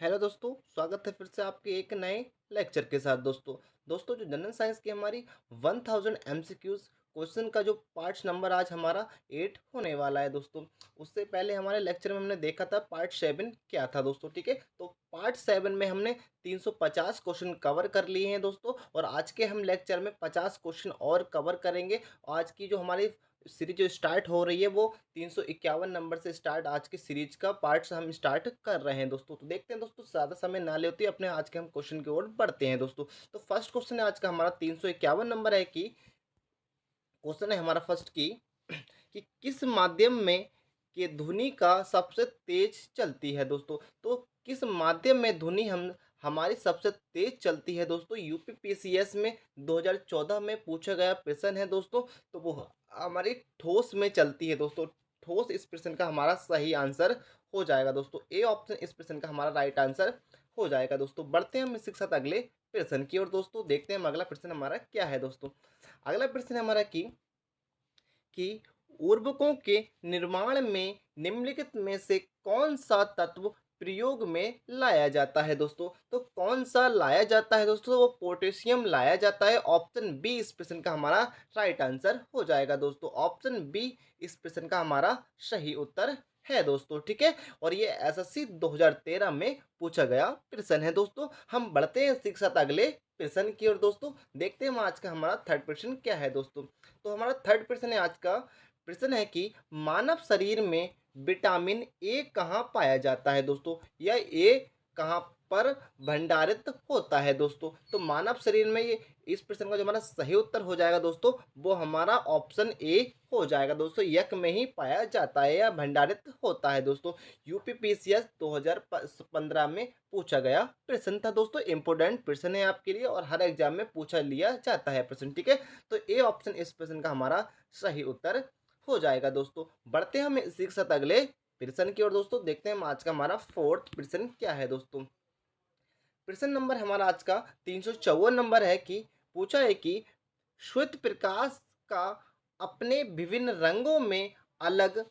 Hello दोस्तों, स्वागत है फिर से आपके एक नए लेक्चर के साथ। दोस्तों जो जनरल साइंस की हमारी 1000 एमसीक्यूज क्वेश्चन का जो पार्ट नंबर आज हमारा 8 होने वाला है दोस्तों। उससे पहले हमारे लेक्चर में हमने देखा था पार्ट 7 क्या था दोस्तों। ठीक है, तो पार्ट 7 में हमने 350 क्वेश्चन कवर कर लिए हैं दोस्तों, और आज के हम लेक्चर में 50 क्वेश्चन और कवर करेंगे। आज की जो हमारी सीरीज जो स्टार्ट हो रही है वो 351 नंबर से स्टार्ट आज की सीरीज का पार्ट्स हम स्टार्ट कर रहे हैं दोस्तों। तो देखते हैं दोस्तों, ज़्यादा समय ना लेते अपने आज के हम क्वेश्चन की ओर बढ़ते हैं दोस्तों। तो फर्स्ट क्वेश्चन है आज का हमारा 351 नंबर है कि क्वेश्चन है हमारा फर्स्ट की कि किस माध्यम में के ध्वनि का सबसे तेज चलती है दोस्तों। तो किस माध्यम में ध्वनि हम हमारी सबसे तेज चलती है दोस्तों, यूपीपीसीएस में 2014 में पूछा गया प्रश्न है दोस्तों। तो वो हमारी ठोस में चलती है दोस्तों। ठोस इस प्रश्न का हमारा सही आंसर हो जाएगा दोस्तों। ए ऑप्शन इस प्रश्न का हमारा राइट आंसर हो जाएगा दोस्तों। बढ़ते हैं हम इसी के साथ अगले प्रश्न की और दोस्तों, देखते हैं हम अगला प्रश्न हमारा क्या है दोस्तों। अगला प्रश्न है हमारा कि उर्वरकों के निर्माण में निम्नलिखित में से कौन सा तत्व प्रयोग में लाया जाता है दोस्तों। तो कौन सा लाया जाता है दोस्तों, वो पोटेशियम लाया जाता है। ऑप्शन बी इस प्रश्न का हमारा राइट आंसर हो जाएगा दोस्तों। ऑप्शन बी इस प्रश्न का हमारा सही उत्तर है दोस्तों। ठीक है, और ये एसएससी 2013 में पूछा गया प्रश्न है दोस्तों। हम बढ़ते हैं इसी के साथ अगले प्रश्न की ओर दोस्तों। देखते हैं हम आज का हमारा थर्ड प्रश्न क्या है दोस्तों। तो हमारा थर्ड प्रश्न है आज का प्रश्न है कि मानव शरीर में विटामिन ए कहाँ पाया जाता है दोस्तों, या ए कहाँ पर भंडारित होता है दोस्तों। तो मानव शरीर में ये इस प्रश्न का जो हमारा सही उत्तर हो जाएगा दोस्तों, वो हमारा ऑप्शन ए हो जाएगा दोस्तों। यक में ही पाया जाता है या भंडारित होता है दोस्तों। यूपीपीसीएस 2015 में पूछा गया प्रश्न था दोस्तों। इंपोर्टेंट प्रश्न है आपके लिए और हर एग्जाम में पूछा लिया जाता है प्रश्न। ठीक है, तो ए ऑप्शन इस प्रश्न का हमारा सही उत्तर हो जाएगा दोस्तों। बढ़ते हैं हम इसी के साथ अगले प्रश्न की ओर दोस्तों। देखते हैं हम आज का हमारा फोर्थ प्रश्न क्या है दोस्तों। प्रश्न नंबर हमारा आज का 354 नंबर है कि पूछा है कि श्वेत प्रकाश का अपने विभिन्न रंगों में अलग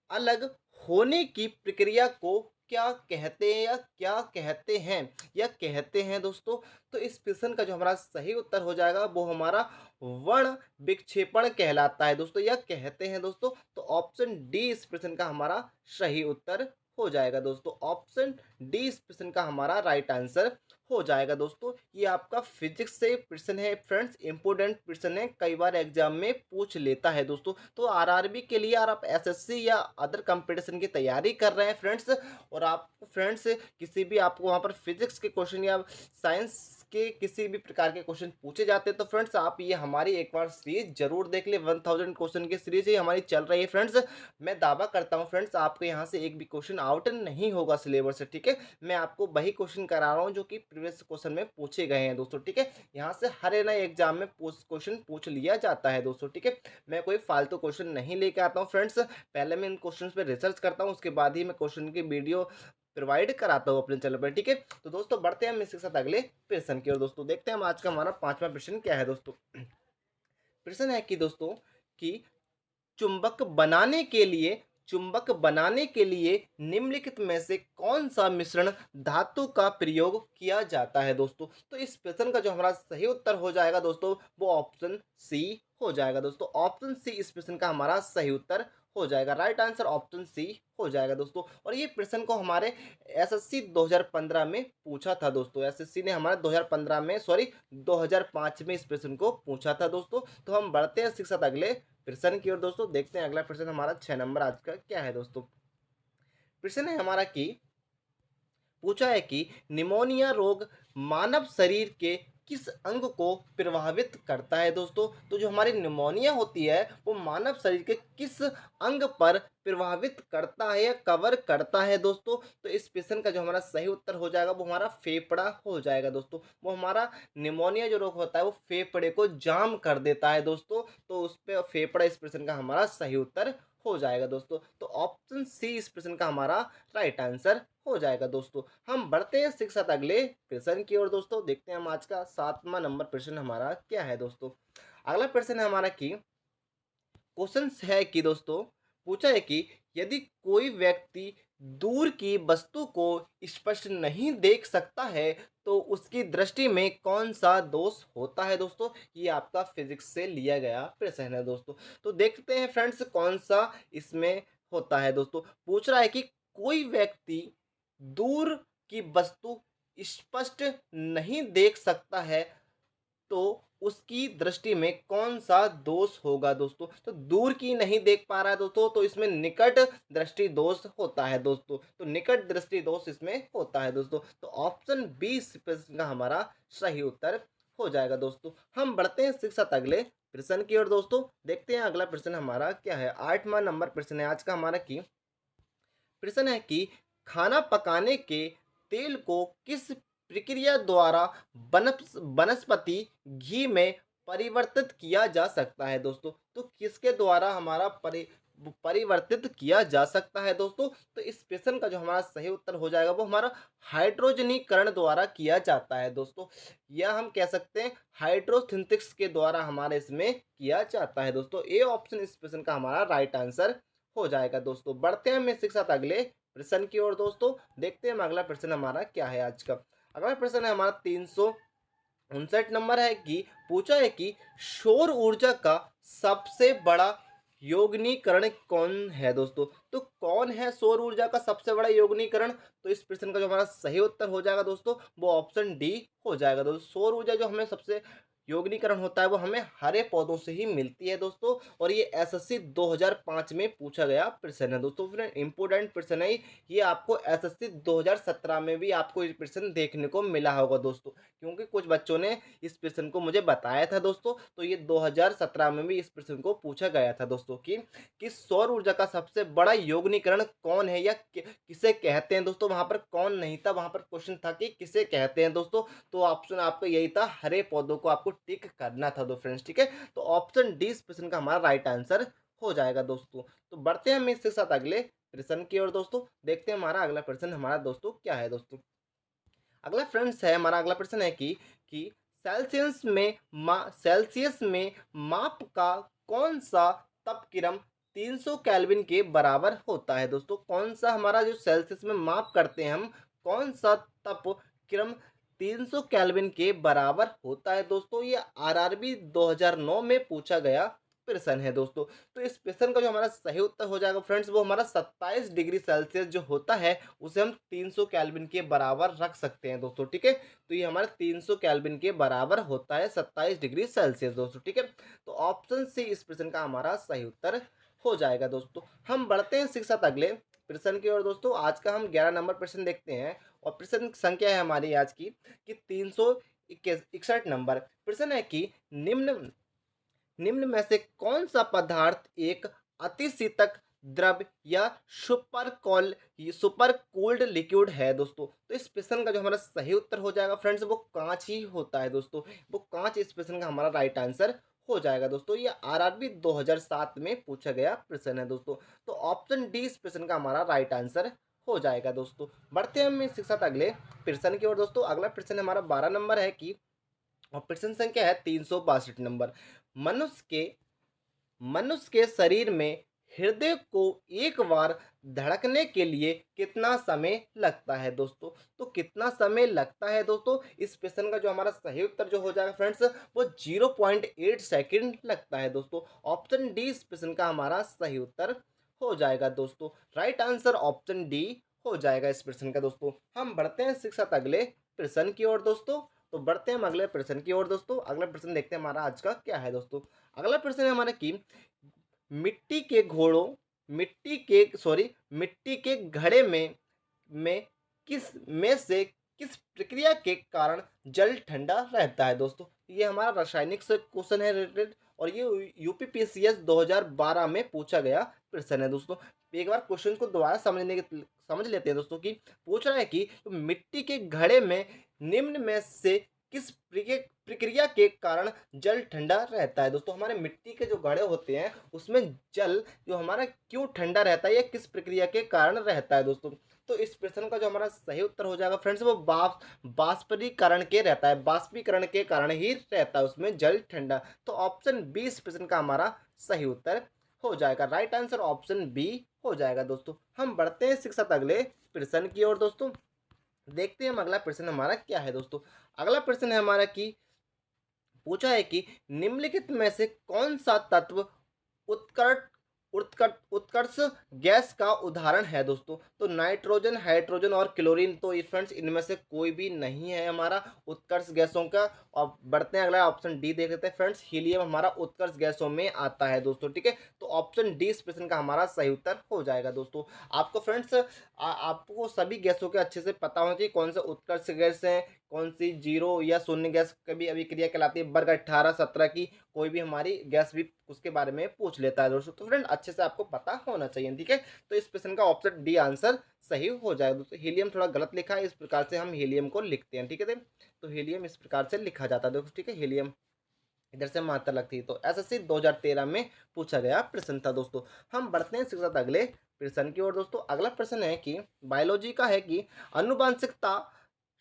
अलग होने की प्रक्रिया को क्या कहते हैं या कहते हैं दोस्तों। तो इस प्रश्न का जो हमारा सही उत्तर हो जाएगा वो हमारा वर्ण विक्षेपण कहलाता है दोस्तों, या कहते हैं दोस्तों। तो ऑप्शन डी इस प्रश्न का हमारा सही उत्तर हो जाएगा दोस्तों। ऑप्शन डी इस प्रश्न का हमारा राइट आंसर हो जाएगा दोस्तों। ये आपका फिजिक्स से प्रश्न है फ्रेंड्स, इंपोर्टेंट प्रश्न है, कई बार एग्जाम में पूछ लेता है दोस्तों। तो आरआरबी के लिए और आप एसएससी या अदर कंपटीशन की तैयारी कर रहे हैं फ्रेंड्स, और आप फ्रेंड्स किसी भी आपको वहाँ पर फिजिक्स के क्वेश्चन या साइंस के किसी भी प्रकार के क्वेश्चन पूछे जाते हैं, तो फ्रेंड्स आप ये हमारी एक बार सीरीज जरूर देख ले। 1000 क्वेश्चन की सीरीज ये हमारी चल रही है फ्रेंड्स। मैं दावा करता हूँ फ्रेंड्स, आपको यहाँ से एक भी क्वेश्चन आउट नहीं होगा सिलेबस से। ठीक है, मैं आपको वही क्वेश्चन करा रहा हूँ जो कि प्रीवियस क्वेश्चन में पूछे गए हैं दोस्तों। ठीक है, यहाँ से हर एक नए एग्जाम में क्वेश्चन पूछ लिया जाता है दोस्तों। ठीक है, मैं कोई फालतू क्वेश्चन नहीं लेके आता हूँ फ्रेंड्स। पहले मैं इन क्वेश्चन पे रिसर्च करता हूँ, उसके बाद ही मैं क्वेश्चन की वीडियो प्रोवाइड कराता हूँ अपने चैनल पर। ठीक है, तो दोस्तों बढ़ते हैं हम इसके साथ अगले प्रश्न की ओर दोस्तों। देखते हैं हम आज का हमारा पांचवा प्रश्न क्या है दोस्तों। प्रश्न है कि दोस्तों कि चुंबक बनाने के लिए चुंबक बनाने के लिए निम्नलिखित में से कौन सा मिश्रण धातु का प्रयोग किया जाता है दोस्तों। तो इस प्रश्न का जो हमारा सही उत्तर हो जाएगा दोस्तों, वो ऑप्शन सी हो जाएगा दोस्तों। ऑप्शन सी इस प्रश्न का हमारा सही उत्तर हो जाएगा। राइट आंसर ऑप्शन सी हो जाएगा दोस्तों। और ये प्रश्न को हमारे एसएससी 2015 में पूछा था दोस्तों। एसएससी ने हमारा 2015 में 2005 में इस प्रश्न को पूछा था दोस्तों। तो हम बढ़ते हैं इसके साथ अगले प्रश्न की ओर दोस्तों। देखते हैं अगला प्रश्न हमारा 6 नंबर आज का क्या है दोस्तों। प्रश्न है हमारा कि पूछा है कि निमोनिया रोग मानव शरीर के किस अंग को प्रभावित करता है दोस्तों। तो जो हमारी निमोनिया होती है वो मानव शरीर के किस अंग पर प्रभावित करता है या कवर करता है दोस्तों। तो इस प्रश्न का जो हमारा सही उत्तर हो जाएगा वो हमारा फेफड़ा हो जाएगा दोस्तों। वो हमारा निमोनिया जो रोग होता है वो फेफड़े को जाम कर देता है दोस्तों। तो उस पे फेफड़ा इस प्रश्न का हमारा सही उत्तर हो जाएगा दोस्तों। तो ऑप्शन सी इस प्रश्न का हमारा राइट आंसर हो जाएगा दोस्तों। हम बढ़ते हैं इसी के साथ अगले प्रश्न की ओर दोस्तों। देखते हैं हम आज का 7वां नंबर प्रश्न हमारा क्या है दोस्तों। अगला प्रश्न है हमारा कि क्वेश्चन है कि दोस्तों पूछा है कि यदि कोई व्यक्ति दूर की वस्तु को स्पष्ट नहीं देख सकता है तो उसकी दृष्टि में कौन सा दोष होता है दोस्तों। ये आपका फिजिक्स से लिया गया प्रश्न है दोस्तों। तो देखते हैं फ्रेंड्स कौन सा इसमें होता है दोस्तों। पूछ रहा है कि कोई व्यक्ति दूर की वस्तु स्पष्ट नहीं देख सकता है तो उसकी दृष्टि में कौन-सा दोष होगा दोस्तों? तो दूर की नहीं देख पा रहा है दोस्तों, तो इसमें निकट दृष्टि दोष होता है दोस्तों। तो निकट दृष्टि दोष इसमें होता है दोस्तों। तो ऑप्शन बी इस प्रश्न का हमारा सही उत्तर हो जाएगा दोस्तों। हम बढ़ते हैं शिक्षात अगले प्रश्न की ओर दोस्तों। देखते हैं अगला प्रश्न हमारा क्या है। 8वां नंबर प्रश्न है आज का हमारा कि प्रश्न है कि खाना पकाने के तेल को किस प्रक्रिया द्वारा वनस्पति घी में परिवर्तित किया जा सकता है दोस्तों। तो किसके द्वारा हमारा परिवर्तित किया जा सकता है दोस्तों। तो इस प्रश्न का जो हमारा सही उत्तर हो जाएगा वो हमारा हाइड्रोजनीकरण द्वारा किया जाता है दोस्तों। यह हम कह सकते हैं हाइड्रोसिंथेसिस के द्वारा हमारे इसमें किया जाता है दोस्तों। ए ऑप्शन इस प्रश्न का हमारा राइट आंसर हो जाएगा दोस्तों। बढ़ते हैं हम इसी के साथ अगले प्रश्न की ओर दोस्तों। देखते हैं हम अगला प्रश्न हमारा क्या है आज का। अगला प्रश्न है हमारा 359 नंबर है कि पूछा है कि सौर ऊर्जा का सबसे बड़ा योगनीकरण कौन है दोस्तों। तो कौन है सौर ऊर्जा का सबसे बड़ा योगनीकरण। तो इस प्रश्न का जो हमारा सही उत्तर हो जाएगा दोस्तों वो ऑप्शन डी हो जाएगा दोस्तों। सौर ऊर्जा जो हमें सबसे योगनीकरण होता है वो हमें हरे पौधों से ही मिलती है दोस्तों। और ये एसएससी 2005 में पूछा गया प्रश्न है दोस्तों। फिर इंपोर्टेंट प्रश्न है ये। आपको एसएससी 2017 में भी आपको ये प्रश्न देखने को मिला होगा दोस्तों, क्योंकि कुछ बच्चों ने इस प्रश्न को मुझे बताया था दोस्तों। तो ये 2017 में भी इस प्रश्न को पूछा गया था दोस्तों कि सौर ऊर्जा का सबसे बड़ा योगनीकरण कौन है या किसे कहते हैं दोस्तों। वहां पर कौन नहीं था, वहां पर क्वेश्चन था कि किसे कहते हैं दोस्तों। तो ऑप्शन आपका यही था, हरे पौधों को आपको टिक करना था दो फ्रेंड्स, ठीक है। तो ऑप्शन डी इस प्रश्न का हमारा राइट आंसर हो जाएगा दोस्तों। तो बढ़ते हैं हम इसके साथ अगले प्रश्न की ओर दोस्तों। देखते हैं हमारा अगला प्रश्न हमारा दोस्तों क्या है दोस्तों। अगला फ्रेंड्स है हमारा अगला प्रश्न है कि सेल्सियस में माप का कौन सा तापक्रम 300 केल्विन के बराबर होता है दोस्तों। कौन सा हमारा जो सेल्सियस में माप करते हैं हम, कौन सा तापक्रम 300 केल्विन के बराबर होता है दोस्तों। ये आरआरबी 2009 में पूछा गया प्रश्न है दोस्तों। तो इस प्रश्न का जो हमारा सही उत्तर हो जाएगा फ्रेंड्स वो हमारा 27 डिग्री सेल्सियस जो होता है उसे हम 300 केल्विन के बराबर रख सकते हैं दोस्तों, ठीक है। तो ये हमारा 300 केल्विन के बराबर होता है 27 डिग्री सेल्सियस दोस्तों, ठीक है। तो ऑप्शन सी इस प्रश्न का हमारा सही उत्तर हो जाएगा दोस्तों। हम बढ़ते हैं शिक्षा अगले प्रश्न की ओर दोस्तों। आज का हम 11 नंबर प्रश्न देखते हैं और प्रश्न संख्या है हमारी आज की कि 361 नंबर प्रश्न है कि निम्न निम्न में से कौन सा पदार्थ एक अतिशीतक द्रव या सुपर कोल्ड लिक्विड है दोस्तों। तो इस प्रश्न का जो हमारा सही उत्तर हो जाएगा फ्रेंड्स वो कांच ही होता है दोस्तों। वो कांच इस प्रश्न का हमारा राइट आंसर हो जाएगा दोस्तों। ये आरआरबी 2007 में पूछा गया प्रश्न है दोस्तों। तो ऑप्शन डी इस प्रश्न का हमारा राइट आंसर हो जाएगा दोस्तों। बढ़ते हैं हम इस साथ अगले प्रश्न की ओर दोस्तों। अगला प्रश्न हमारा 12 नंबर है कि और प्रश्न संख्या है 362 नंबर। मनुष्य के मनुष्य के शरीर में हृदय को एक बार धड़कने के लिए कितना समय लगता है दोस्तों। तो कितना समय लगता है दोस्तों। इस प्रश्न का जो हमारा सही उत्तर जो हो जाएगा फ्रेंड्स वो 0.8 सेकंड लगता है दोस्तों। ऑप्शन डी इस प्रश्न का हमारा सही उत्तर हो जाएगा दोस्तों। राइट आंसर ऑप्शन डी हो जाएगा इस प्रश्न का दोस्तों। हम बढ़ते हैं शिक्षा अगले प्रश्न की ओर दोस्तों। तो बढ़ते हैं हम अगले प्रश्न की ओर दोस्तों। अगला प्रश्न देखते हैं हमारा आज का क्या है दोस्तों। अगला प्रश्न है हमारा कि मिट्टी के घोड़ों मिट्टी के घड़े में किस प्रक्रिया के कारण जल ठंडा रहता है दोस्तों। ये हमारा रासायनिक से क्वेश्चन है रिलेटेड और ये यूपीपीसीएस 2012 में पूछा गया प्रश्न है दोस्तों। एक बार क्वेश्चन को दोबारा समझ लेते हैं दोस्तों कि पूछ रहा है कि मिट्टी के घड़े में निम्न में से किस प्रक्रिया के कारण जल ठंडा रहता है दोस्तों। हमारे मिट्टी के जो घड़े होते हैं उसमें जल जो हमारा क्यों ठंडा रहता है या किस प्रक्रिया के कारण रहता है दोस्तों। तो इस प्रश्न का जो हमारा सही उत्तर हो जाएगा फ्रेंड्स वो बाष्पीकरण के रहता है। बाष्पीकरण के कारण ही रहता है उसमें जल ठंडा। तो ऑप्शन बी इस प्रश्न का हमारा सही उत्तर हो जाएगा। राइट आंसर ऑप्शन बी हो जाएगा दोस्तों। हम बढ़ते हैं इसी के साथ अगले प्रश्न की ओर दोस्तों। देखते हैं हम अगला प्रश्न हमारा क्या है दोस्तों। अगला प्रश्न है हमारा कि पूछा है कि निम्नलिखित में से कौन सा तत्व उत्कट उत्कर्ष गैस का उदाहरण है दोस्तों। तो नाइट्रोजन, हाइड्रोजन और क्लोरीन, तो ये फ्रेंड्स इनमें से कोई भी नहीं है हमारा उत्कर्ष गैसों का। और बढ़ते हैं अगला ऑप्शन डी देख लेते हैं फ्रेंड्स। हीलियम हमारा उत्कर्ष गैसों में आता है दोस्तों, ठीक है। तो ऑप्शन डी इस प्रश्न का हमारा सही उत्तर हो जाएगा दोस्तों। आपको फ्रेंड्स आपको सभी गैसों के अच्छे से पता होना चाहिए कौन सा उत्कर्ष गैस है, कौन सी जीरो या शून्य गैस कभी अभिक्रिया कहलाती है। वर्ग 18 17 की कोई भी हमारी गैस भी उसके बारे में पूछ लेता है दोस्तों। तो फ्रेंड अच्छे से आपको पता होना चाहिए, ठीक है। तो इस प्रश्न का ऑप्शन डी आंसर सही हो जाएगा दोस्तों। हीलियम थोड़ा गलत लिखा है, इस प्रकार से हम हीलियम को लिखते हैं, ठीक है। तो हीलियम इस प्रकार से लिखा जाता है दोस्तों, ठीक है। हीलियम इधर से मात्रा लगती है। तो एसएससी 2013 में पूछा गया प्रश्न था दोस्तों। हम बढ़ते हैं इसके साथ अगले प्रश्न की ओर दोस्तों। अगला प्रश्न है कि बायोलॉजी का है कि आनुवंशिकता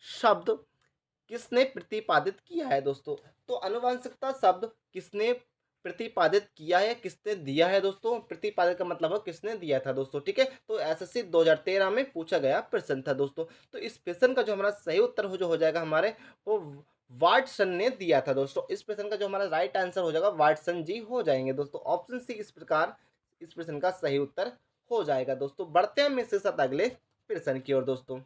शब्द किसने प्रतिपादित किया है दोस्तों। तो आनुवंशिकता शब्द किसने प्रतिपादित किया है, किसने दिया है दोस्तों। प्रतिपादित का मतलब है किसने दिया था दोस्तों, ठीक है। तो एसएससी 2013 में पूछा गया प्रश्न था दोस्तों। तो इस प्रश्न का जो हमारा सही उत्तर हो जाएगा हमारे वो वाटसन ने दिया था दोस्तों। इस प्रश्न का जो हमारा राइट आंसर हो जाएगा वाटसन जी हो जाएंगे दोस्तों। ऑप्शन सी इस प्रकार इस प्रश्न का सही उत्तर हो जाएगा दोस्तों। बढ़ते हैं हम इसके साथ अगले प्रश्न की ओर दोस्तों।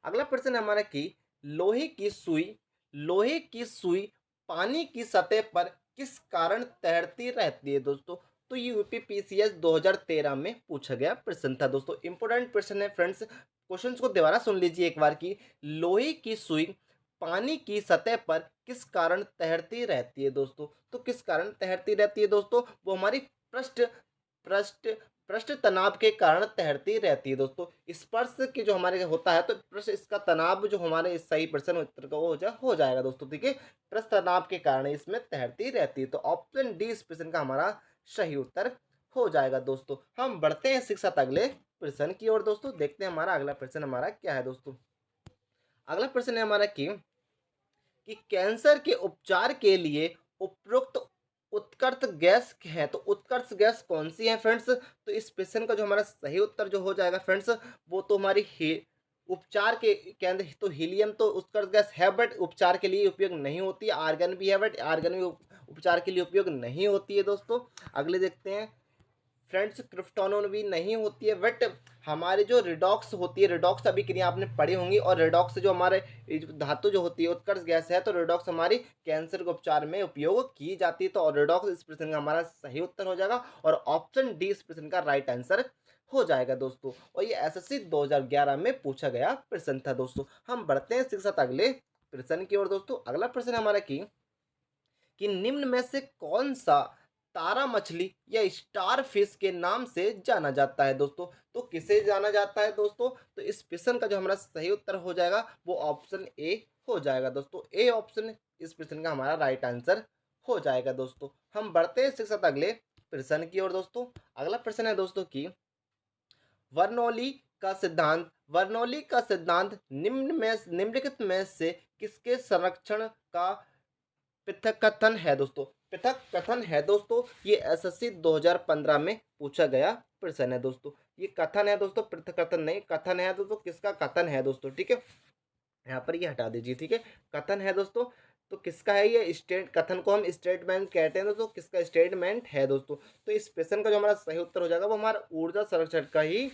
अगला प्रश्न है हमारा कि लोहे की सुई पानी की सतह पर किस कारण तैरती रहती है दोस्तों। तो ये यूपीपीसीएस 2013 में पूछा गया प्रश्न था दोस्तों। इंपोर्टेंट प्रश्न है फ्रेंड्स, क्वेश्चंस को दोबारा सुन लीजिए एक बार की लोहे की सुई पानी की सतह पर किस कारण तैरती रहती है दोस्तों। तो किस कारण तैरती रहती है दोस्तों, वो हमारी पृष्ठ पृष्ठ पृष्ठ तनाव के कारण तैरती रहती है दोस्तों। स्पर्श के जो हमारे होता है तो पृष्ठ इसका तनाव जो हमारे इस सही प्रश्न उत्तर का हो जाएगा दोस्तों, ठीक है। पृष्ठ तनाव के कारण इसमें तैरती रहती है। तो ऑप्शन डी इस प्रश्न का हमारा सही उत्तर हो जाएगा दोस्तों। हम बढ़ते हैं इसी के साथ अगले प्रश्न की ओर दोस्तों। देखते हैं हमारा अगला प्रश्न हमारा क्या है दोस्तों। अगला प्रश्न है हमारा कि कैंसर के उपचार के लिए उपयुक्त उत्कृष्ट गैस है। तो उत्कृष्ट गैस कौन सी है फ्रेंड्स। तो इस प्रश्न का जो हमारा सही उत्तर जो हो जाएगा फ्रेंड्स वो तो हमारी उपचार के अंदर तो हीलियम तो उत्कृष्ट गैस है बट उपचार के लिए उपयोग नहीं होती है। आर्गन भी है बट आर्गन भी उपचार के लिए उपयोग नहीं होती है दोस्तों। अगले देखते हैं फ्रेंड्स क्रिप्टोनोन भी नहीं होती है बट हमारी जो रिडॉक्स होती है, रिडॉक्स अभिक्रिया आपने पढ़ी होंगी। और रिडॉक्स जो हमारे धातु जो होती है उत्कर्ष गैस है, तो रिडॉक्स हमारी कैंसर के उपचार में उपयोग की जाती है। तो और रिडॉक्स इस प्रश्न का हमारा सही उत्तर हो जाएगा और ऑप्शन डी इस प्रश्न का राइट आंसर हो जाएगा दोस्तों। और ये एसएससी 2011 में पूछा गया प्रश्न था दोस्तों। हम बढ़ते हैं इसके साथ अगले प्रश्न की ओर दोस्तों। अगला प्रश्न हमारा कि निम्न में से कौन सा तारा मछली या स्टार फिश के नाम से जाना जाता है दोस्तों। तो किसे जाना जाता है दोस्तों। तो इस प्रश्न का जो हमारा सही उत्तर हो जाएगा वो ऑप्शन ए हो जाएगा दोस्तों। ए ऑप्शन इस प्रश्न का हमारा राइट आंसर हो जाएगा दोस्तों। हम बढ़ते हैं इसके साथ अगले प्रश्न की ओर दोस्तों। अगला प्रश्न है दोस्तों कि वर्नौली का सिद्धांत निम्नलिखित में से किसके संरक्षण का पृथक कथन है दोस्तों। पृथक कथन है दोस्तों, ये एसएससी 2015 में पूछा गया प्रश्न है दोस्तों। ये कथन है दोस्तों, पृथक कथन नहीं, कथन है दोस्तों। किसका कथन है दोस्तों, ठीक है। यहाँ पर ये हटा दीजिए, ठीक है। कथन है दोस्तों, तो किसका है ये स्टेट कथन को हम स्टेटमेंट कहते हैं दोस्तों। किसका स्टेटमेंट है दोस्तों। तो इस प्रश्न का जो हमारा सही उत्तर हो जाएगा वो हमारा ऊर्जा संरक्षण का ही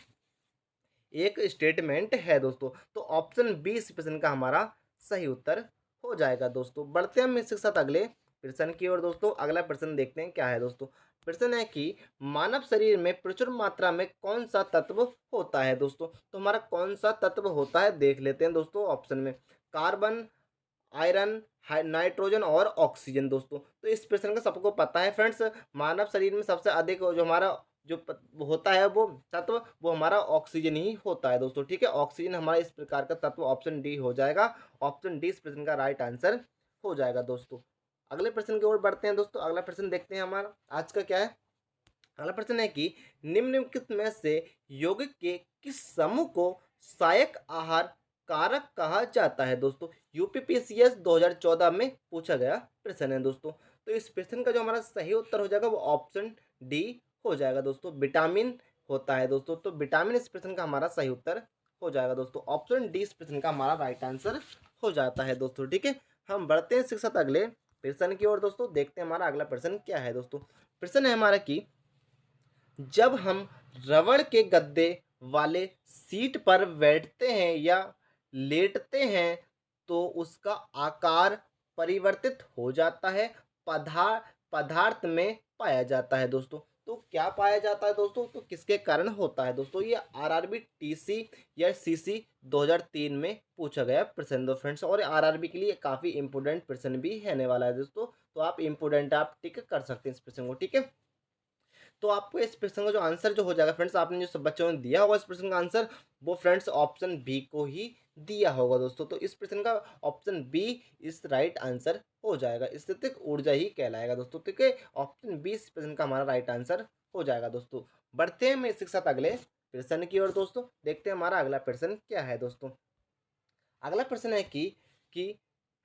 एक स्टेटमेंट है दोस्तों। तो ऑप्शन बी इस प्रश्न का हमारा सही उत्तर हो जाएगा दोस्तों। बढ़ते हैं हम इसके साथ अगले प्रश्न की ओर दोस्तों। अगला प्रश्न देखते हैं क्या है दोस्तों। प्रश्न है कि मानव शरीर में प्रचुर मात्रा में कौन सा तत्व होता है दोस्तों। तो हमारा कौन सा तत्व होता है देख लेते हैं दोस्तों। ऑप्शन में कार्बन, आयरन, नाइट्रोजन और ऑक्सीजन दोस्तों। तो इस प्रश्न का सबको पता है फ्रेंड्स, मानव शरीर में सबसे अधिक जो हमारा होता है वो तत्व वो हमारा ऑक्सीजन ही होता है दोस्तों, ठीक है। ऑक्सीजन हमारा इस प्रकार का तत्व ऑप्शन डी हो जाएगा। ऑप्शन डी इस प्रश्न का राइट आंसर हो जाएगा दोस्तों। अगले प्रश्न की ओर बढ़ते हैं दोस्तों। अगला प्रश्न देखते हैं हमारा आज का क्या है। अगला प्रश्न है कि निम्नलिखित में से यौगिक के किस समूह को सहायक आहार कारक कहा जाता है दोस्तों। यूपीपीसीएस 2014 में पूछा गया प्रश्न है दोस्तों। तो इस प्रश्न का जो हमारा सही उत्तर हो जाएगा वो ऑप्शन डी हो जाएगा दोस्तों। विटामिन होता है दोस्तों, तो विटामिन इस प्रश्न का हमारा सही उत्तर हो जाएगा दोस्तों। ऑप्शन डी इस प्रश्न का हमारा राइट आंसर हो जाता है दोस्तों। ठीक है, हम बढ़ते हैं इसी के साथ अगले प्रश्न की ओर दोस्तों। देखते हैं हमारा अगला प्रश्न क्या है दोस्तों। प्रश्न है हमारा कि जब हम रबड़ के गद्दे वाले सीट पर बैठते हैं या लेटते हैं तो उसका आकार परिवर्तित हो जाता है, पदार्थ में पाया जाता है दोस्तों। तो क्या पाया जाता है दोस्तों, तो किसके कारण होता है दोस्तों। ये आरआरबी टीसी या सीसी 2003 में पूछा गया प्रश्न दो फ्रेंड्स, और आरआरबी के लिए काफ़ी इंपोर्टेंट प्रश्न भी रहने वाला है दोस्तों। तो आप इंपोर्टेंट आप टिक कर सकते हैं इस प्रश्न को। ठीक है, तो आपको इस प्रश्न का जो आंसर जो हो जाएगा फ्रेंड्स, आपने जो सब बच्चों ने दिया होगा इस प्रश्न का आंसर, वो फ्रेंड्स ऑप्शन बी को ही दिया होगा दोस्तों। तो इस प्रश्न का ऑप्शन बी इस राइट आंसर हो जाएगा। स्थितिक ऊर्जा ही कहलाएगा दोस्तों। ठीक है, ऑप्शन बी इस प्रश्न का हमारा राइट आंसर हो जाएगा दोस्तों। बढ़ते हैं मैं इसी के साथ अगले प्रश्न की ओर दोस्तों। देखते हैं हमारा अगला प्रश्न क्या है दोस्तों। अगला प्रश्न है कि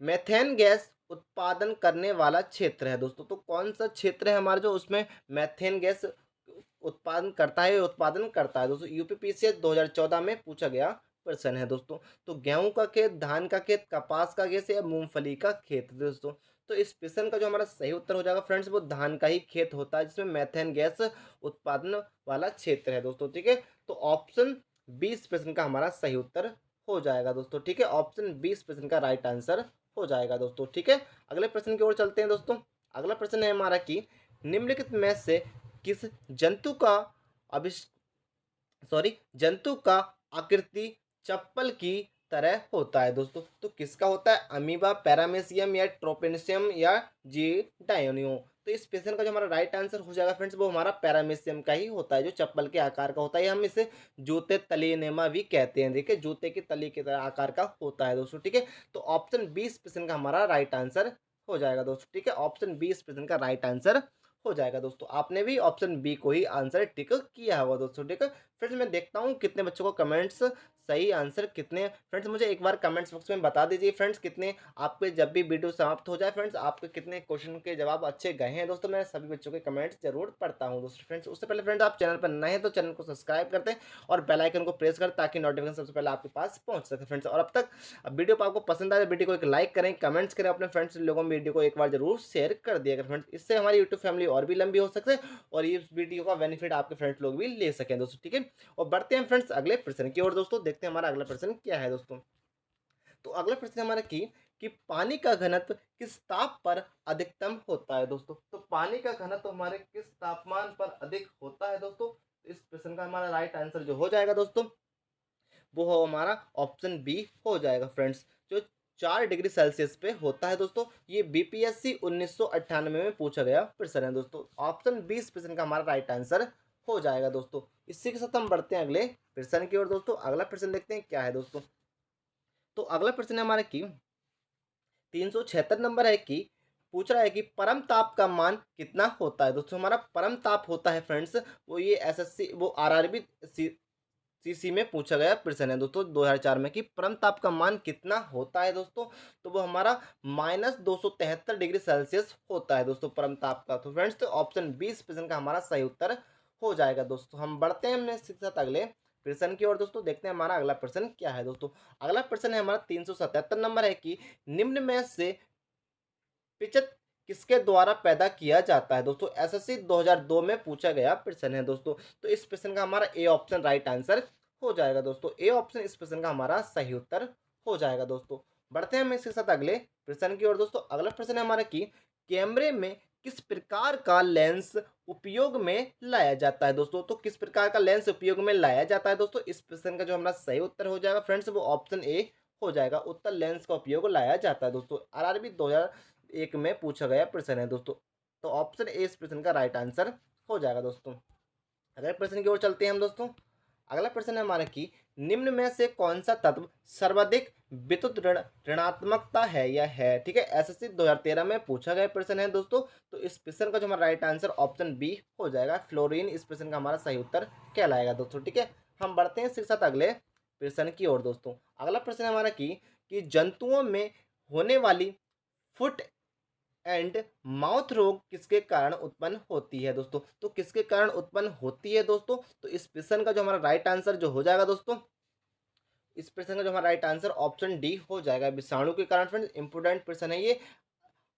मेथेन गैस उत्पादन करने वाला क्षेत्र है दोस्तों। तो कौन सा क्षेत्र है हमारा जो उसमें मेथेन गैस उत्पादन करता है दोस्तों। यूपीपीसीएस 2014 में पूछा गया प्रश्न है दोस्तों। तो गेहूं का खेत, धान का खेत, कपास का खेत या मूंगफली का खेत दोस्तों। तो इस प्रश्न का जो हमारा सही उत्तर हो जाएगा फ्रेंड्स, वो धान का ही खेत होता है जिसमें मेथेन गैस उत्पादन वाला क्षेत्र है दोस्तों। ठीक है, तो ऑप्शन बी इस प्रश्न का हमारा सही उत्तर हो जाएगा दोस्तों। ठीक है, ऑप्शन बी इस प्रश्न का राइट आंसर हो जाएगा दोस्तों। ठीक है, अगले प्रश्न की ओर चलते हैं दोस्तों। अगला प्रश्न है हमारा कि निम्नलिखित में से किस जंतु का अभिष जंतु का आकृति चप्पल की तरह होता है दोस्तों। तो किसका होता है, अमीबा, पैरामेसियम या ट्रोपेनिसियम या जी डायोनियो। तो इस प्रश्न का जो हमारा राइट आंसर हो जाएगा फ्रेंड्स, वो हमारा पैरामेसियम का ही होता है जो चप्पल के आकार का होता है। हम इसे जूते तलीनेमा भी कहते हैं। देखिए, जूते की तली की तरह आकार का होता है दोस्तों। ठीक है, तो ऑप्शन बी इस प्रश्न का हमारा राइट आंसर हो जाएगा दोस्तों। ठीक है, ऑप्शन बी इस प्रश्न का राइट आंसर हो जाएगा दोस्तों। आपने भी ऑप्शन बी को ही आंसर टिक किया होगा दोस्तों। ठीक है, फ्रेंड्स मैं देखता हूँ कितने बच्चों को कमेंट्स सही आंसर कितने। फ्रेंड्स मुझे एक बार कमेंट्स बॉक्स में बता दीजिए फ्रेंड्स, कितने आपके जब भी वीडियो समाप्त हो जाए फ्रेंड्स, आपके कितने क्वेश्चन के जवाब अच्छे गए हैं दोस्तों। मैं सभी बच्चों के कमेंट्स जरूर पढ़ता हूँ दोस्तों। फ्रेंड्स उससे पहले फ्रेंड्स आप चैनल पर नए हैं तो चैनल को सब्सक्राइब करते हैं और बेल आइकन को प्रेस करें ताकि नोटिफिकेशन सबसे पहले आपके पास पहुंच सके फ्रेंड्स। और अब तक वीडियो को आपको पसंद आए वीडियो को एक लाइक करें, कमेंट्स करें, अपने फ्रेंड्स लोगों में वीडियो को एक बार जरूर शेयर कर दिया फ्रेंड्स। इससे हमारी यूट्यूब फैमिली और भी लंबी हो सकती है और ये वीडियो का बेनिफिट आपके फ्रेंड्स लोग भी ले सकें दोस्तों। ठीक है, और बढ़ते हैं फ्रेंड्स अगले प्रश्न की ओर दोस्तों। देखते हैं हमारा अगला प्रश्न क्या है दोस्तों। तो अगला प्रश्न हमारा कि पानी का घनत्व किस ताप पर अधिकतम होता है दोस्तों। तो पानी का घनत्व हमारे किस तापमान पर अधिक होता है दोस्तों। तो इस प्रश्न का हमारा राइट आंसर जो हो जाएगा दोस्तों, वो हो हमारा ऑप्शन बी हो जाएगा फ्रेंड्स, जो 4 डिग्री सेल्सियस पे होता है दोस्तों। ये बीपीएससी 1998 में पूछा गया प्रश्न है दोस्तों। ऑप्शन बी इस प्रश्न का हमारा राइट आंसर हो जाएगा दोस्तों। इसी के साथ हम बढ़ते हैं अगले प्रश्न की ओर दोस्तों। अगला प्रश्न देखते हैं क्या है दोस्तों। तो अगला प्रश्न है हमारा कि 376 नंबर है कि पूछ रहा है कि परम ताप का मान कितना होता है दोस्तों। हमारा परम ताप होता है फ्रेंड्स, वो ये एसएससी वो आरआरबी सीसी में पूछा गया प्रश्न है दोस्तों 2004 में, कि परम ताप का मान कितना होता है दोस्तों। तो वो हमारा -273 डिग्री सेल्सियस होता है दोस्तों परम ताप का। तो फ्रेंड्स तो ऑप्शन बी इस प्रश्न का हमारा सही उत्तर हो जाएगा दोस्तों। हम बढ़ते हैं अपने साथ अगले प्रश्न की ओर दोस्तों। देखते हैं हमारा अगला प्रश्न क्या है दोस्तों। अगला प्रश्न है हमारा 377 नंबर है कि निम्न में से पिचत किसके द्वारा पैदा किया जाता है दोस्तों। एसएससी 2002 में पूछा गया प्रश्न है दोस्तों। तो इस प्रश्न का हमारा ए ऑप्शन राइट आंसर हो जाएगा दोस्तों। ए ऑप्शन इस प्रश्न का हमारा सही उत्तर हो जाएगा दोस्तों। बढ़ते हैं हम इसके साथ अगले प्रश्न की ओर दोस्तों। अगला प्रश्न है हमारा कि कैमरे में किस प्रकार का लेंस उपयोग में लाया जाता है दोस्तों। तो किस प्रकार का लेंस उपयोग में लाया जाता है दोस्तों। इस प्रश्न का जो हमारा सही उत्तर हो जाएगा फ्रेंड्स, वो ऑप्शन ए हो जाएगा। उत्तर लेंस का उपयोग लाया जाता है दोस्तों। आरआरबी 2001 में पूछा गया प्रश्न है दोस्तों। तो ऑप्शन ए इस प्रश्न का राइट आंसर हो जाएगा दोस्तों। अगले प्रश्न की ओर चलते हैं हम दोस्तों। अगला प्रश्न है हमारा कि निम्न में से कौन सा तत्व सर्वाधिक विद्युत ऋणात्मकता है या है। ठीक है, एसएससी 2013 में पूछा गया प्रश्न है दोस्तों। तो इस प्रश्न का जो हमारा राइट आंसर ऑप्शन बी हो जाएगा। फ्लोरीन इस प्रश्न का हमारा सही उत्तर कहलाएगा दोस्तों। ठीक है, हम बढ़ते हैं इसके साथ अगले प्रश्न की ओर दोस्तों। अगला प्रश्न है हमारा कि जंतुओं में होने वाली फुट एंड माउथ रोग किसके कारण उत्पन्न होती है दोस्तों? तो किसके कारण उत्पन्न होती है दोस्तों? तो इस प्रश्न का जो हमारा राइट आंसर जो हो जाएगा दोस्तों, इस प्रश्न का जो हमारा राइट आंसर ऑप्शन डी हो जाएगा, विषाणु के कारण। फ्रेंड्स इंपोर्टेंट प्रश्न है ये,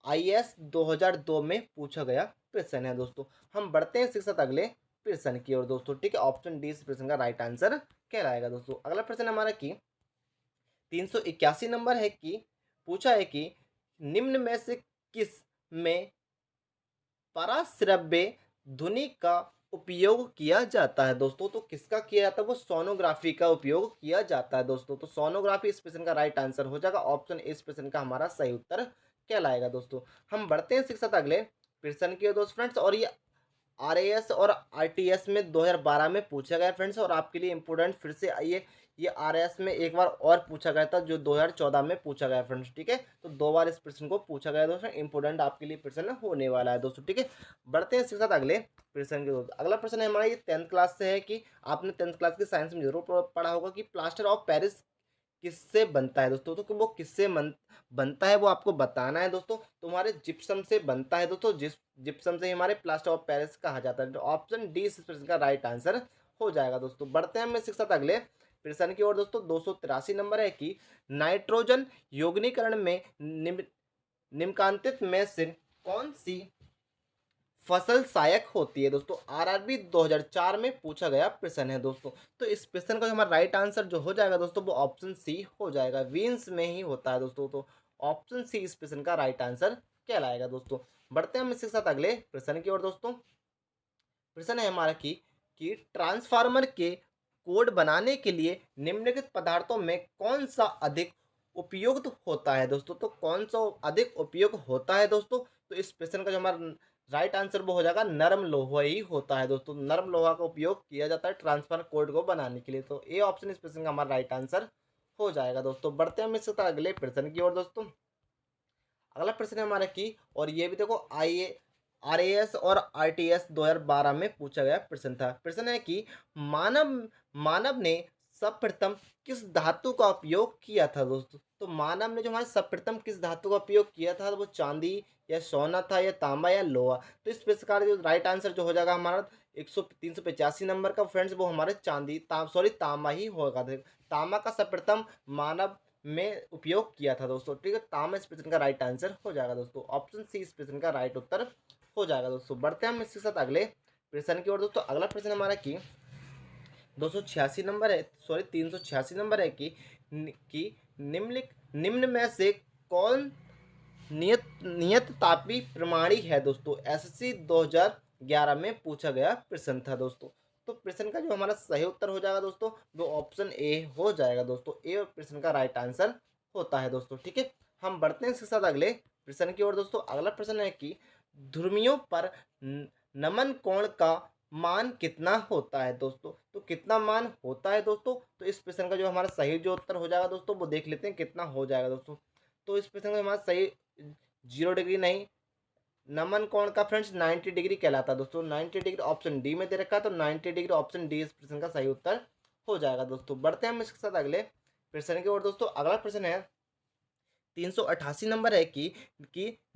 आईएएस 2002 में पूछा गया प्रश्न है दोस्तों। हम बढ़ते हैं इसके साथ अगले प्रश्न की ओर दोस्तों, ठीक है। ऑप्शन डी इस प्रश्न का राइट आंसर कहलाएगा दोस्तों। अगला प्रश्न हमारा की 381 नंबर है कि पूछा है कि निम्न में से किस में पराश्रव्य ध्वनि का उपयोग किया जाता है दोस्तों? तो किसका किया जाता है? वो सोनोग्राफी का उपयोग किया जाता है दोस्तों। तो सोनोग्राफी इस प्रश्न का राइट आंसर हो जाएगा, ऑप्शन इस प्रश्न का हमारा सही उत्तर कहलाएगा दोस्तों। हम बढ़ते हैं इसी के साथ अगले प्रश्न की ओर दोस्त फ्रेंड्स, और ये आरएएस और आरटीएस में 2012 में पूछा गया फ्रेंड्स, और आपके लिए इंपोर्टेंट फिर से आइए, ये आरएएस में एक बार और पूछा गया था जो 2014 में पूछा गया फ्रेंड्स, ठीक है। तो दो बार इस प्रश्न को पूछा गया दोस्तों, इंपोर्टेंट आपके लिए प्रश्न होने वाला है दोस्तों, ठीक है। बढ़ते हैं इसके साथ अगले प्रश्न के दोस्तों। अगला प्रश्न है हमारा, ये 10th क्लास से है कि आपने 10th क्लास के साइंस में जरूर पढ़ा होगा कि प्लास्टर ऑफ पेरिस किससे बनता है दोस्तों? तो वो किससे बनता है वो आपको बताना है दोस्तों। तुम्हारे जिप्सम से बनता है दोस्तों, जिप्सम से ही हमारे प्लास्टर ऑफ पेरिस कहा जाता है। तो ऑप्शन डी इस प्रश्न का राइट आंसर हो जाएगा दोस्तों। बढ़ते हैं हम इसके साथ अगले प्रश्न की ओर दोस्तों। 283 नंबर है कि नाइट्रोजन यौगिकीकरण में निम्नलिखित में से कौन सी फसल सहायक होती है दोस्तों? आरआरबी 2004 में पूछा गया प्रश्न है दोस्तों। तो इस प्रश्न का जो हमारा राइट आंसर जो हो जाएगा दोस्तों, वो ऑप्शन सी हो जाएगा, वीन्स में ही होता है दोस्तों। तो ऑप्शन सी इस प्रश्न का राइट आंसर कहलाएगा दोस्तों। बढ़ते हैं हम इसके साथ अगले प्रश्न की ओर दोस्तों। प्रश्न है हमारा कि ट्रांसफार्मर के कोड बनाने के लिए निम्नलिखित पदार्थों में कौन सा अधिक उपयुक्त होता है दोस्तों? तो कौन सा अधिक उपयोग होता है दोस्तों? तो इस प्रश्न का जो हमारा राइट आंसर वो हो जाएगा, नरम लोहा ही होता है दोस्तों। नरम लोहा का उपयोग किया जाता है ट्रांसफार्मर कोड को बनाने के लिए। तो ए ऑप्शन इस प्रश्न का हमारा राइट आंसर हो जाएगा दोस्तों। बढ़ते हैं हम इसके साथ अगले प्रश्न की ओर दोस्तों। अगला प्रश्न है हमारा की, और ये भी देखो आरएएस और आरटीएस 2012 में पूछा गया प्रश्न था। प्रश्न है कि मानव मानव ने सर्वप्रथम किस धातु का उपयोग किया था दोस्तों? तो मानव ने जो हमारे सर्वप्रथम किस धातु का उपयोग किया था, वो चांदी या सोना था या तांबा या लोहा? तो इस प्रकार जो राइट आंसर जो हो जाएगा हमारा 385 नंबर का फ्रेंड्स, वो हमारे तांबा ही होगा। तांबा का सर्वप्रथम मानव में उपयोग किया था दोस्तों, ठीक है। तांबा इस प्रश्न का राइट आंसर हो जाएगा दोस्तों, ऑप्शन सी इस प्रश्न का राइट उत्तर हो जाएगा दोस्तों। बढ़ते हैं हम इसके साथ अगले प्रश्न की ओर दोस्तों। अगला प्रश्न हमारा की 286 नंबर है, 386 नंबर है कि निम्न में से कौन नियत तापी प्रणाली है दोस्तों? एसएससी 2011 में पूछा गया प्रश्न था दोस्तों। तो प्रश्न का जो हमारा सही उत्तर हो जाएगा दोस्तों, वो ऑप्शन ए हो जाएगा दोस्तों। ए प्रश्न का राइट आंसर होता है दोस्तों, ठीक है। हम बढ़ते हैं इसके साथ अगले प्रश्न की ओर दोस्तों। अगला प्रश्न है कि ध्रुवियों पर नमन कोण का मान कितना होता है दोस्तों? तो कितना मान होता है दोस्तों? तो इस प्रश्न का जो हमारा सही जो उत्तर हो जाएगा दोस्तों, वो देख लेते हैं कितना हो जाएगा दोस्तों। तो इस प्रश्न का हमारा सही 0 डिग्री नहीं, नमन कोण का फ्रेंड्स 90 डिग्री कहलाता है दोस्तों। 90 डिग्री ऑप्शन डी में दे रखा है, तो 90 डिग्री ऑप्शन डी इस प्रश्न का सही उत्तर हो जाएगा दोस्तों। बढ़ते हैं हम इसके साथ अगले प्रश्न की ओर दोस्तों। अगला प्रश्न है 388 नंबर है कि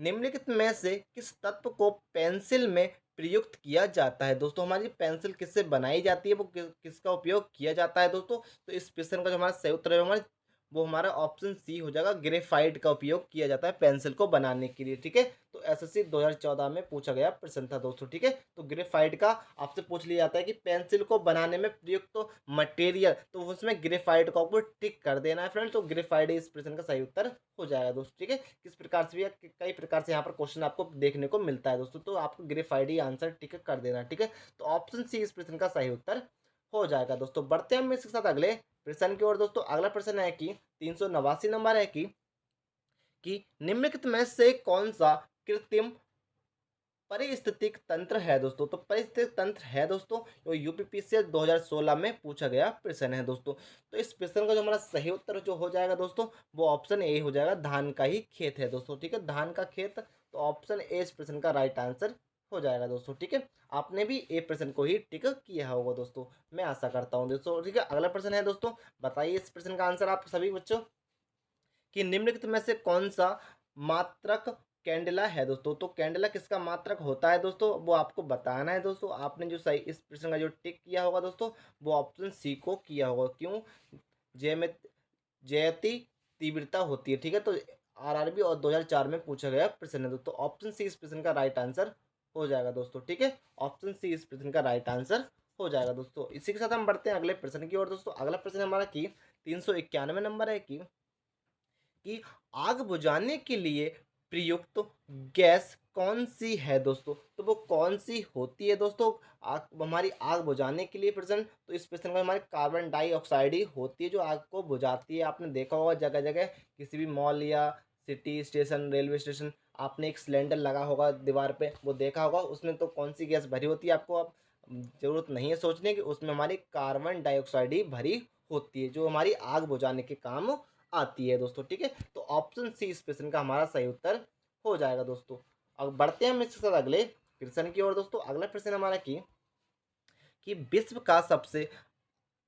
निम्नलिखित में से किस तत्व को पेंसिल में प्रयुक्त किया जाता है दोस्तों? हमारी पेंसिल किससे बनाई जाती है, वो किसका उपयोग किया जाता है दोस्तों? तो इस प्रश्न का जो हमारा सही उत्तर है हमारे, वो हमारा ऑप्शन सी हो जाएगा, ग्रेफाइट का उपयोग किया जाता है पेंसिल को बनाने के लिए, ठीक है। तो एसएससी 2014 में पूछा गया प्रश्न था दोस्तों, ठीक है। तो ग्रेफाइट का आपसे पूछ लिया जाता है कि पेंसिल को बनाने में प्रयुक्त तो मटेरियल, तो उसमें ग्रेफाइट का ऊपर टिक कर देना है फ्रेंड्स। तो ग्रेफाइट इस प्रश्न का सही उत्तर हो जाएगा दोस्तों, ठीक है। किस प्रकार से भी कई प्रकार से यहाँ पर क्वेश्चन आपको देखने को मिलता है दोस्तों, तो आपको ग्रेफाइट ही आंसर टिक कर देना, ठीक है। तो ऑप्शन सी इस प्रश्न का सही उत्तर हो जाएगा दोस्तों। बढ़ते हैं हम इसके साथ अगले प्रश्न की ओर दोस्तों। अगला प्रश्न है कि 389 नंबर है कि निम्नलिखित में से कौन सा कृत्रिम परिस्थितिक तंत्र है दोस्तों? तो परिस्थितिक तंत्र है दोस्तों, तो यूपीपीसीएस 2016 में पूछा गया प्रश्न है दोस्तों। तो इस प्रश्न का जो हमारा सही उत्तर जो हो जाएगा दोस्तों, वो ऑप्शन ए हो जाएगा, धान का ही खेत है दोस्तों, ठीक है। धान का खेत, तो ऑप्शन ए इस प्रश्न का राइट आंसर हो जाएगा दोस्तों, ठीक है। आपने भी ए प्रश्न को ही टिक किया होगा दोस्तों, मैं आशा करता हूँ दोस्तों, ठीक है। अगला प्रश्न है दोस्तों, बताइए इस प्रश्न का आंसर आप सभी बच्चों कि निम्नलिखित में से कौन सा मात्रक कैंडेला है दोस्तों। तो कैंडेला किसका मात्रक होता है दोस्तों, वो आपको बताना है दोस्तों। आपने जो सही इस प्रश्न का जो टिक किया होगा दोस्तों, वो ऑप्शन सी को किया होगा। क्यों? जय में जयती तीव्रता होती है, ठीक है। तो आरआरबी और 2004 में पूछा गया प्रश्न है दोस्तों। ऑप्शन सी इस प्रश्न का राइट आंसर हो जाएगा दोस्तों, ठीक है। ऑप्शन सी इस प्रश्न का राइट आंसर हो जाएगा दोस्तों। इसी के साथ हम बढ़ते हैं अगले प्रश्न की ओर दोस्तों। अगला प्रश्न हमारा की 391 नंबर है कि आग बुझाने के लिए प्रयुक्त गैस कौन सी है दोस्तों। तो वो कौन सी होती है दोस्तों आग, हमारी आग बुझाने के लिए प्रश्न। तो इस प्रश्न में हमारी कार्बन डाइऑक्साइड ही होती है जो आग को बुझाती है। आपने देखा होगा जगह जगह किसी भी मॉल या सिटी स्टेशन, रेलवे स्टेशन, आपने एक सिलेंडर लगा होगा दीवार पे, वो देखा होगा। उसमें तो कौन सी गैस भरी होती है, आपको अब जरूरत नहीं है सोचने की। उसमें हमारी कार्बन डाइऑक्साइड ही भरी होती है जो हमारी आग बुझाने के काम आती है दोस्तों, ठीक है। तो ऑप्शन सी इस प्रश्न का हमारा सही उत्तर हो जाएगा दोस्तों। अब बढ़ते हैं हम इसके साथ अगले प्रश्न की ओर दोस्तों। अगला प्रश्न हमारा कि विश्व का सबसे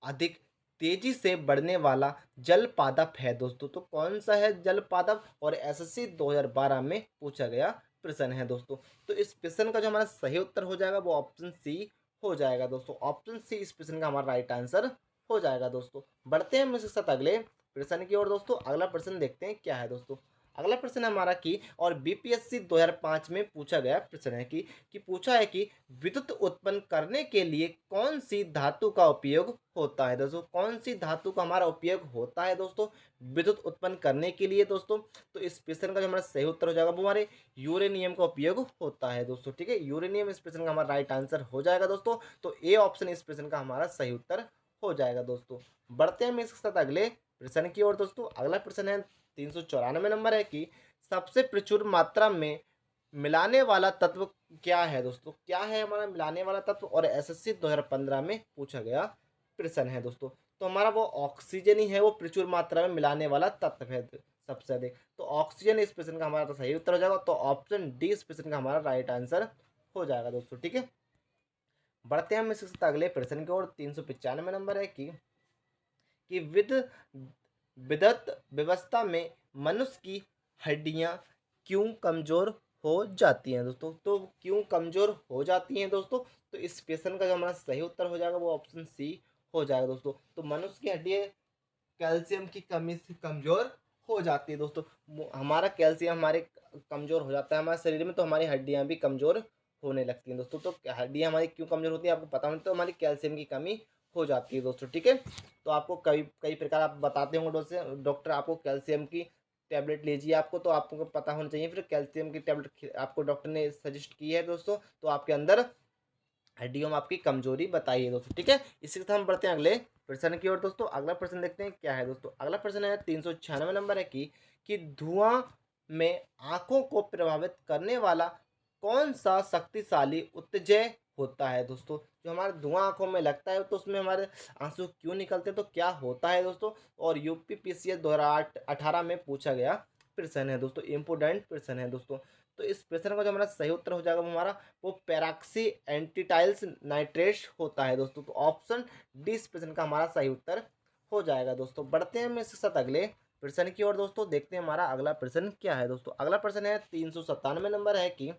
अधिक तेजी से बढ़ने वाला जल पादप है दोस्तों। तो कौन सा है जल पादप, और एसएससी 2012 में पूछा गया प्रश्न है दोस्तों। तो इस प्रश्न का जो हमारा सही उत्तर हो जाएगा वो ऑप्शन सी हो जाएगा दोस्तों। ऑप्शन सी इस प्रश्न का हमारा राइट आंसर हो जाएगा दोस्तों। बढ़ते हैं हम इसके साथ अगले प्रश्न की ओर दोस्तों। अगला प्रश्न देखते हैं क्या है दोस्तों। अगला प्रश्न हमारा और बीपीएससी 2005 में पूछा गया प्रश्न है कि पूछा है कि विद्युत उत्पन्न करने के लिए कौन सी धातु का उपयोग होता है दोस्तों। कौन सी धातु का हमारा उपयोग होता है दोस्तों विद्युत उत्पन्न करने के लिए दोस्तों। तो इस प्रश्न का जो हमारा सही उत्तर हो जाएगा वो हमारे यूरेनियम का उपयोग होता है दोस्तों, ठीक है। यूरेनियम इस प्रश्न का हमारा राइट आंसर हो जाएगा दोस्तों। तो ए ऑप्शन इस प्रश्न का हमारा सही उत्तर हो जाएगा दोस्तों। बढ़ते हैं हम इसके साथ अगले प्रश्न की ओर दोस्तों। अगला प्रश्न है 394 नंबर है कि सबसे प्रचुर मात्रा में मिलाने वाला तत्व क्या है दोस्तों। क्या है हमारा मिलाने वाला तत्व, और एसएससी 2015 में पूछा गया प्रश्न है दोस्तों। तो हमारा वो ऑक्सीजन ही है, वो प्रचुर मात्रा में मिलाने वाला तत्व है सबसे अधिक। तो ऑक्सीजन इस प्रश्न का हमारा तो सही उत्तर हो जाएगा। तो ऑप्शन डी इस प्रश्न का हमारा राइट आंसर हो जाएगा दोस्तों, ठीक है। बढ़ते हैं हम इसके साथ अगले प्रश्न की ओर। 395 नंबर है कि विद्युत व्यवस्था में मनुष्य की हड्डियां क्यों कमजोर हो जाती हैं दोस्तों। तो क्यों कमजोर हो जाती हैं दोस्तों। तो इस क्वेश्चन का जो हमारा सही उत्तर हो जाएगा वो ऑप्शन सी हो जाएगा दोस्तों। तो मनुष्य की हड्डियां कैल्शियम की कमी से कमजोर हो जाती है दोस्तों। हमारा कैल्शियम हमारे कमजोर हो जाता है हमारे शरीर में, तो हमारी हड्डियां भी कमजोर होने लगती हैं दोस्तों। तो हड्डियां हमारी क्यों कमजोर होती है आपको पता होना, तो हमारी कैल्शियम की कमी हो जाती है दोस्तों, ठीक है। तो आपको कई कई प्रकार आप बताते होंगे डॉक्टर आपको कैल्शियम की टैबलेट लीजिए आपको, तो आपको पता होना चाहिए फिर कैल्शियम की टैबलेट आपको डॉक्टर ने सजेस्ट की है दोस्तों, तो आपके अंदर हड्डियों में आपकी कमजोरी बताई है दोस्तों, ठीक है। इसी के साथ हम बढ़ते हैं अगले प्रश्न की ओर दोस्तों। अगला प्रश्न देखते हैं क्या है दोस्तों। अगला प्रश्न है 396 नंबर है कि धुआं में आंखों को प्रभावित करने वाला कौन सा शक्तिशाली उत्तेजक होता है दोस्तों। जो हमारे धुआं आंखों में लगता है तो उसमें हमारे आंसू क्यों निकलते हैं, तो क्या होता है दोस्तों। और यूपीपीसीएस 2018 में पूछा गया प्रश्न है दोस्तों, इम्पोर्टेंट प्रश्न है दोस्तों। तो इस प्रश्न का जो हमारा सही उत्तर हो जाएगा वो हमारा वो पैराक्सी एंटीटाइल्स नाइट्रेट होता है दोस्तों। तो ऑप्शन डी इस प्रश्न का हमारा सही उत्तर हो जाएगा दोस्तों। बढ़ते हैं हम इसके साथ अगले प्रश्न की ओर दोस्तों। देखते हैं हमारा अगला प्रश्न क्या है दोस्तों। अगला प्रश्न है 397 नंबर है कि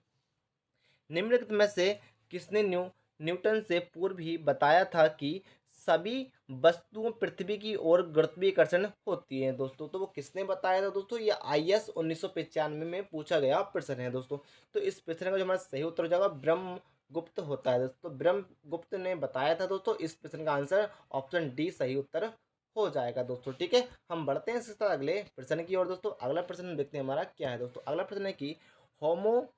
निम्नलिखित में से किसने न्यूटन से पूर्व ही बताया था कि सभी वस्तुओं पृथ्वी की ओर गुरुत्वाकर्षण होती है दोस्तों। तो वो किसने बताया था दोस्तों, ये आईएस 1995 में पूछा गया प्रश्न है दोस्तों। तो इस प्रश्न का जो हमारा सही उत्तर हो जाएगा ब्रह्मगुप्त होता है दोस्तों। ब्रह्मगुप्त ने बताया था दोस्तों। इस प्रश्न का आंसर ऑप्शन डी सही उत्तर हो जाएगा दोस्तों, ठीक है। हम बढ़ते हैं इसके साथ अगले प्रश्न की ओर दोस्तों। अगला प्रश्न देखते हैं हमारा क्या है दोस्तों। अगला प्रश्न है कि होमो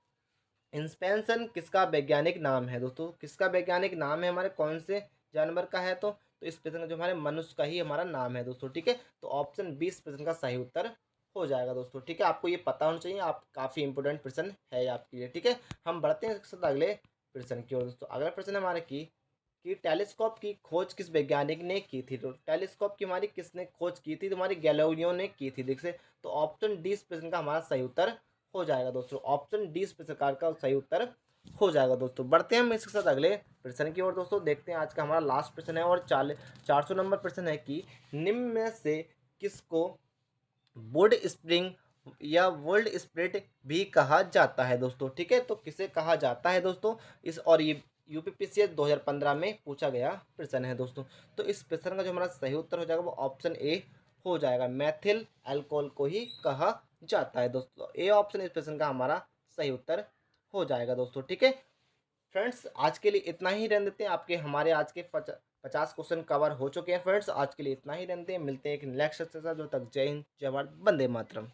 इंस्पेंशन किसका वैज्ञानिक नाम है दोस्तों। किसका वैज्ञानिक नाम है, हमारे कौन से जानवर का है। तो इस प्रश्न का जो हमारे मनुष्य का ही हमारा नाम है दोस्तों, ठीक है। तो ऑप्शन 20 प्रश्न का सही उत्तर हो जाएगा दोस्तों, ठीक है। आपको ये पता होना चाहिए, आप काफ़ी इंपोर्टेंट प्रश्न है आपके लिए, ठीक है। हम बढ़ते हैं इसके साथ अगले प्रश्न की ओर दोस्तों। अगला प्रश्न हमारे कि टेलीस्कोप की खोज किस वैज्ञानिक ने की थी। तो टेलीस्कोप की हमारी किसने खोज की थी, तो हमारी गैलीलियो ने की थी देख से। तो ऑप्शन डी इस प्रश्न का हमारा सही उत्तर हो जाएगा दोस्तों। ऑप्शन डी इस प्रकार का सही उत्तर हो जाएगा दोस्तों। बढ़ते हैं हम इसके साथ अगले प्रश्न की ओर दोस्तों। देखते हैं आज का हमारा लास्ट प्रश्न है और 400 नंबर प्रश्न है कि निम्न में से किसको वुड स्प्रिंग या वर्ल्ड स्पिरिट भी कहा जाता है दोस्तों। ठीक है, तो किसे कहा जाता है दोस्तों इस, और ये यूपीपीसीएस 2015 में पूछा गया प्रश्न है दोस्तों। तो इस प्रश्न का जो हमारा सही उत्तर हो जाएगा वो ऑप्शन ए हो जाएगा, मैथिल अल्कोहल को ही कहा जाता है दोस्तों। ए ऑप्शन इस प्रश्न का हमारा सही उत्तर हो जाएगा दोस्तों। ठीक है फ्रेंड्स, आज के लिए इतना ही रहने देते हैं। आपके हमारे आज के 50 क्वेश्चन कवर हो चुके हैं फ्रेंड्स। आज के लिए इतना ही रहने देते हैं, मिलते हैं एक नेक्स्ट से। जो तक जय हिंद, जय भारत, वंदे मातरम।